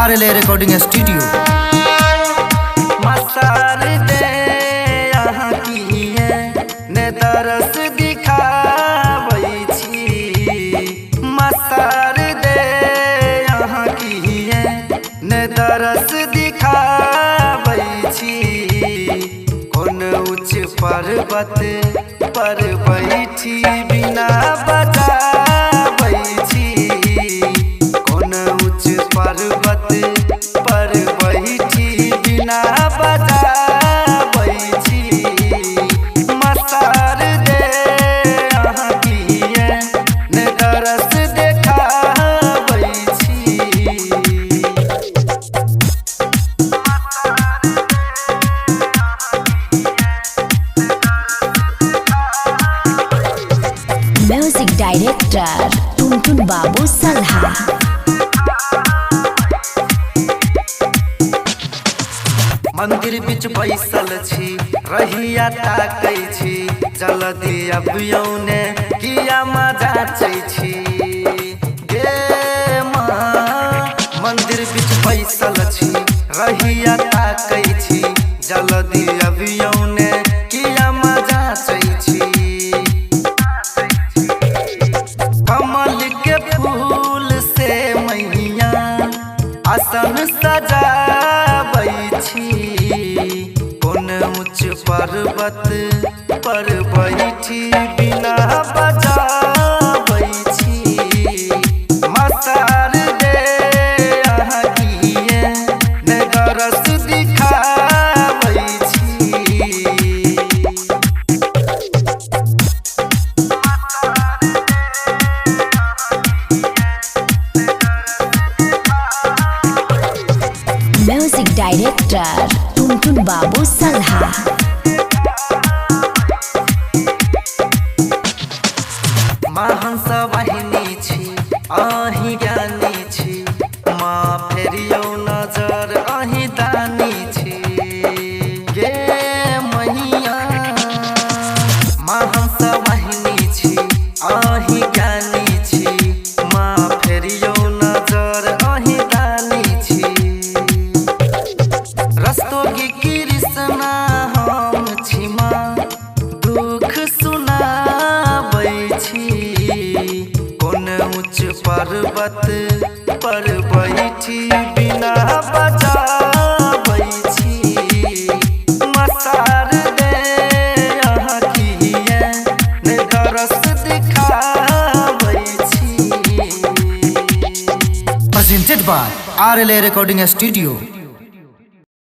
RLA recording studio. मसार दे यहाँ की ने तरस दिखाबै छी। मसार दे यहाँ की ने तरस दिखाबै छी। कौन उच्च पर्वत पर बैठी बिना बजाबै छी। कौन उच्च पर्वत पर बैठी बिना बजाबै छी। मसार दे यहाँ की ने तरस देखाबै छी। म्यूजिक डायरेक्टर टुनटुन बाबू सलहा। मंदिर बीच बैसल छी रहिया ताकै छी। जल्दी अबियौ ने किया मजा छी। गे माँ मंदिर बीच बैसल छी रहिया ताकै छी। जल्दी अबियौ ने किया मजा छी। कमल के फूल से मैया आसन सजाबै छी। कौन उच्च पर्वत पर बैठी बिना बजाबै छी। मसार दे यहाँ की ने तरस दिखाबै छी। म्यूजिक डायरेक्टर टुनटुन बाबू सलहा। महांस वाहिनी छी अहि ज्ञानी छी। माँ फेरियौ नजर अहि दानी छी। गे मैया महांस वाहिनी छी अहि ज्ञानी छी। माँ फेरियौ नजर अहि दानी छी। रस्तोगी कृष्णा हम छी माँ दुख सुनाबै छी। कौन उच्च पर्वत पर बैठी बिना बजाबै छी। मसार दे यहाँ की ने तरस दिखाबै छी। Presented by RLA recording studio.